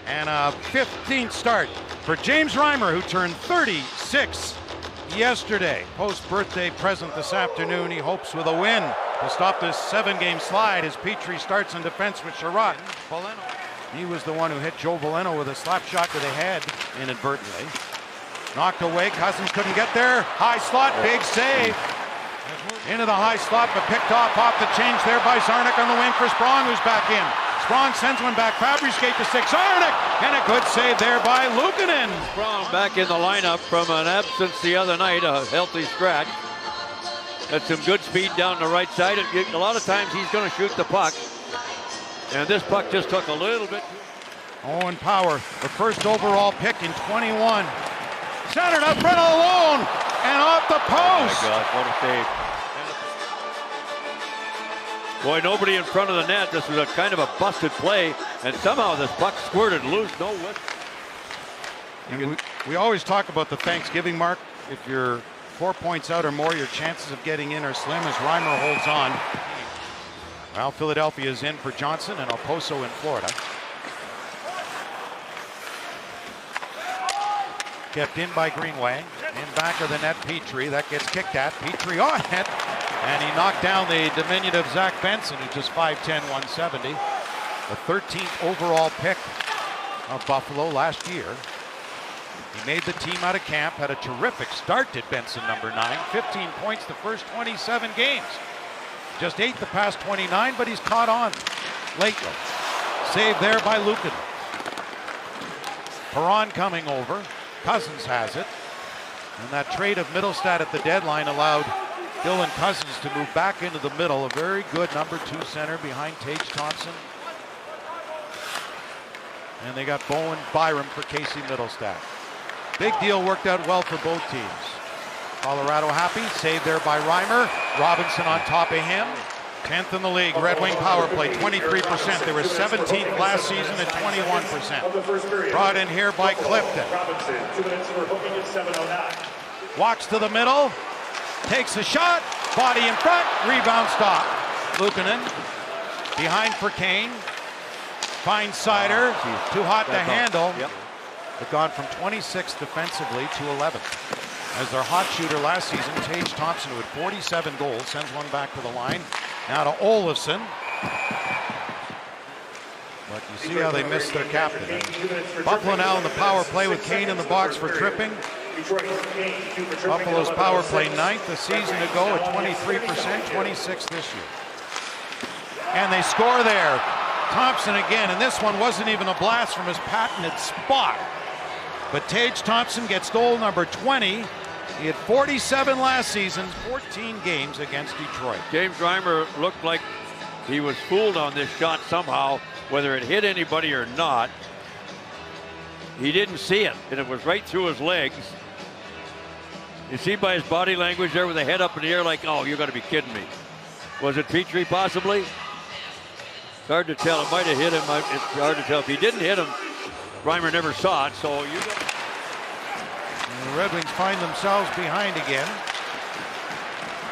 And a 15th start for James Reimer, who turned 36 yesterday. Post-birthday present this afternoon. He hopes with a win to stop this 7-game slide as Petrie starts in defense with Sherratt. He was the one who hit Joe Veleno with a slap shot to the head inadvertently. Knocked away, Cousins couldn't get there. High slot, big save. Into the high slot, but picked off the change there by Czarnik on the wing for Sprong, who's back in. Sprong sends one back, Fabry skate to 6, Czarnik, and a good save there by Luukkonen. Sprong back in the lineup from an absence the other night, a healthy scratch. Had some good speed down the right side. A lot of times he's going to shoot the puck. And this puck just took a little bit. Owen Power, the first overall pick in 21. Centered up front alone, and off the post. Oh my gosh, what a save. Boy, nobody in front of the net. This was a kind of a busted play, and somehow this puck squirted loose. No whip. We always talk about the Thanksgiving mark. If you're 4 points out or more, your chances of getting in are slim as Reimer holds on. Well, Philadelphia is in for Johnson and Oposo in Florida. Kept in by Greenway. In back of the net, Petrie. That gets kicked at. Petrie on it. And he knocked down the diminutive Zach Benson, who's just 5'10", 170. The 13th overall pick of Buffalo last year. He made the team out of camp, had a terrific start, did Benson, number 9. 15 points the first 27 games. Just 8 the past 29, but he's caught on lately. Saved there by Luukkonen. Perron coming over. Cousins has it. And that trade of Middlestat at the deadline allowed Dylan Cousins to move back into the middle. A very good number 2 center behind Tage Thompson. And they got Bowen Byram for Casey Middlestat. Big deal, worked out well for both teams. Colorado happy, saved there by Reimer. Robinson on top of him. 10th in the league, Red Wing power play, 23%. They were 17th last season at 21%. Brought in here by Clifton. Walks to the middle, takes a shot, body in front, rebound stop. Luukkonen behind for Kane. Finds Sider, too hot to handle. They've gone from 26th defensively to 11th. As their hot shooter last season, Tage Thompson, who had 47 goals, sends one back to the line. Now to Olofsson. But you see how they missed their captain. And Buffalo now in the power play with Kane in the box for tripping. Buffalo's power play 9th a season ago at 23%, 26th this year. And they score there. Thompson again, and this one wasn't even a blast from his patented spot. But Tage Thompson gets goal number 20. He had 47 last season, 14 games against Detroit. James Reimer looked like he was fooled on this shot somehow, whether it hit anybody or not. He didn't see it, and it was right through his legs. You see by his body language there with the head up in the air like, oh, you're going to be kidding me. Was it Petrie possibly? It's hard to tell. It might have hit him. It's hard to tell. If he didn't hit him, Reimer never saw it, so you got. And the Red Wings find themselves behind again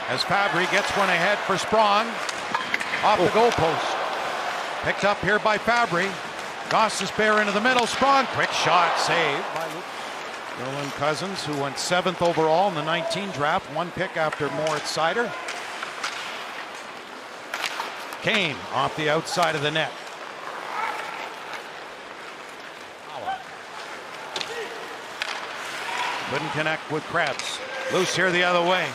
as Fabry gets one ahead for Sprong off the goalpost. Picked up here by Fabry. Gostisbehere into the middle. Sprong, quick shot, saved by Dylan Cousins, who went 7th overall in the 19 draft, 1 pick after Moritz Seider. Kane off the outside of the net. Couldn't connect with Krebs. Loose here the other way.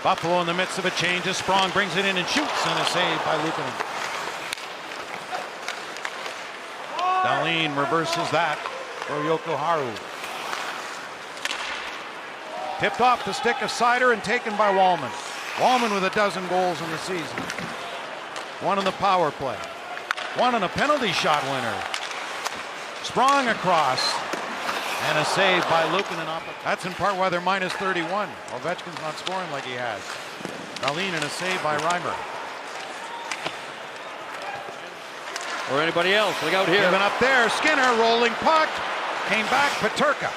Buffalo in the midst of a change as Sprong brings it in and shoots, and a save by Luukkonen. Dahlin reverses that for Yokoharu. Tipped off the stick of Seider and taken by Wallman. Wallman with 12 goals in the season. 1 in the power play. 1 on a penalty shot winner. Sprong across. And a save by Luukkonen. That's in part why they're minus 31. Ovechkin's not scoring like he has. Dahlin and a save by Reimer. Or anybody else. Look out here. Given up there. Skinner rolling puck. Came back. Peterka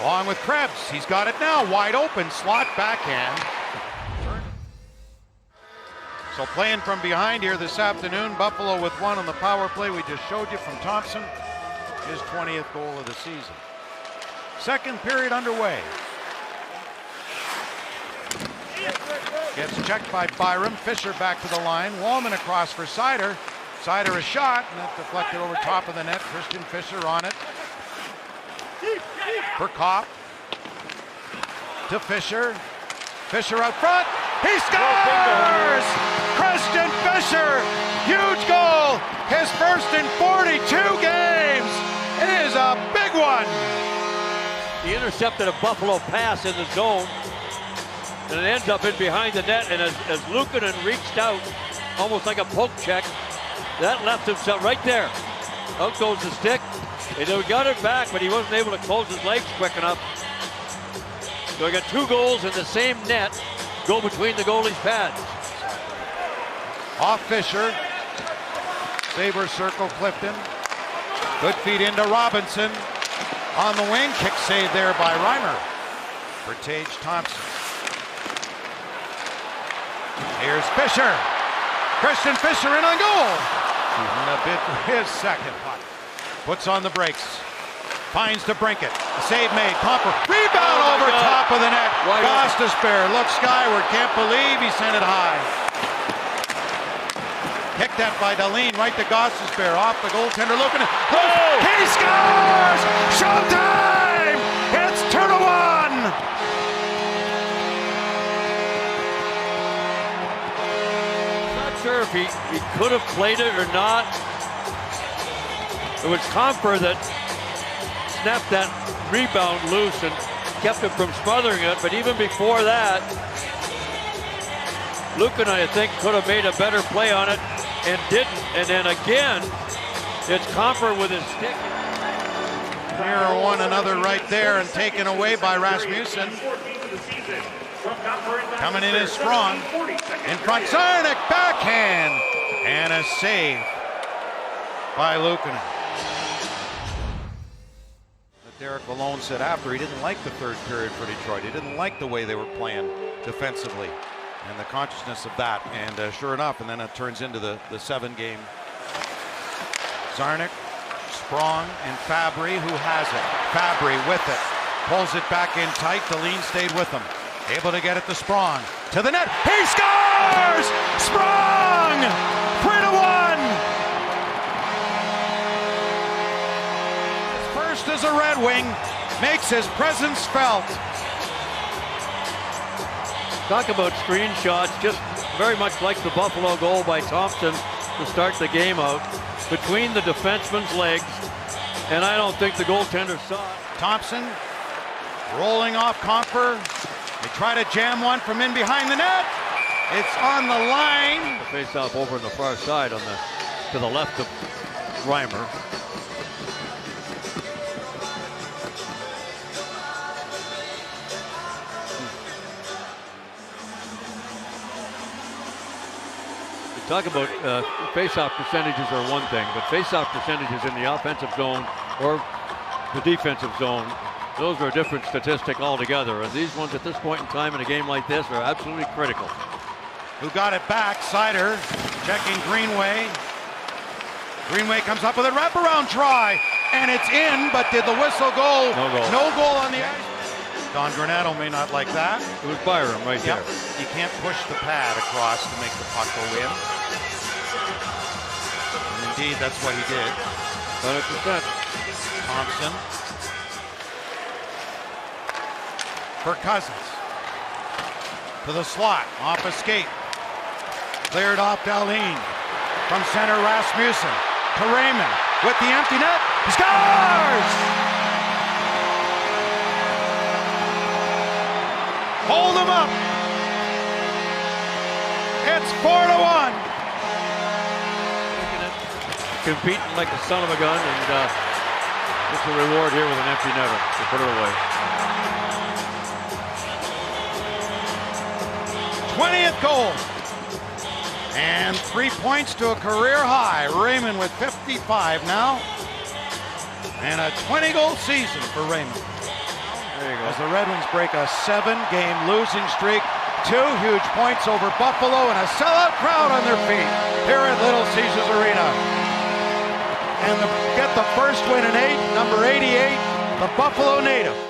along with Krebs. He's got it now. Wide open. Slot backhand. So playing from behind here this afternoon. Buffalo with 1 on the power play we just showed you from Thompson. his 20th goal of the season. Second period underway. Gets checked by Byram. Fisher back to the line. Wallman across for Seider. Seider a shot, and that deflected over top of the net. Christian Fischer on it. For Copp. To Fisher. Fisher out front. He scores! Christian Fischer! Huge goal! His first in 42 games! It is a big one! He intercepted a Buffalo pass in the zone, and it ends up in behind the net, and as Luukkonen reached out, almost like a poke check, that left himself right there. Out goes the stick, and he got it back, but he wasn't able to close his legs quick enough. So he got 2 goals in the same net, go between the goalie's pads. Off Fisher. Sabres circle Clifton. Good feed into Robinson. On the wing, kick save there by Reimer. For Tage Thompson. Here's Fisher. Christian Fischer in on goal. And a bid for his second puck. Puts on the brakes. Finds to Brinkett. Save made. Comper. Rebound over top of the net. Gostisbehere looks skyward. Can't believe he sent it high. Kicked that by Dahlin right to Gostisbehere. Off the goaltender. Looking at. Oh! He scores! Showtime! It's 2-1! Not sure if he could have played it or not. It was Comper that snapped that rebound loose and kept him from smothering it, but even before that, Luukkonen, I think, could have made a better play on it and didn't. And then again, it's Comper with his stick. Mirror one another right there and taken away by Rasmussen. Coming in is strong. In front, Czarnik, backhand, and a save by Luukkonen. Derek Lalonde said after he didn't like the third period for Detroit. He didn't like the way they were playing defensively and the consciousness of that. And sure enough, and then it turns into the 7-game. Czarnik, Sprong, and Fabry, who has it. Fabry with it. Pulls it back in tight. Dahlin stayed with him. Able to get it to Sprong. To the net. He scores! Sprong! 3-1! First as a Red Wing, makes his presence felt. Talk about screenshots, just very much like the Buffalo goal by Thompson to start the game out. Between the defenseman's legs, and I don't think the goaltender saw it. Thompson rolling off Comper. They try to jam one from in behind the net. It's on the line. The face-off over on the far side on to the left of Reimer. Talk about face-off percentages are one thing, but face-off percentages in the offensive zone or the defensive zone, those are a different statistic altogether. And these ones at this point in time in a game like this are absolutely critical. Who got it back? Seider checking Greenway. Greenway comes up with a wraparound try, and it's in, but did the whistle go? No goal. No goal on the ice. Don Granato may not like that. It was Byram right there. You can't push the pad across to make the puck go in. And indeed, that's what he did. 100%. Thompson. For Cousins. To the slot. Off a skate. Cleared off Dahlin. From center, Rasmussen. To Raymond. With the empty net. He scores! Hold him up. It's 4-1. Competing like a son of a gun, and it's a reward here with an empty netter to put it away. 20th goal. And 3 points to a career high. Raymond with 55 now. And a 20-goal season for Raymond. There you go. As the Red Wings break a 7-game losing streak, 2 huge points over Buffalo, and a sellout crowd on their feet here at Little Caesars Arena. and get the first win in 8, number 88, the Buffalo native.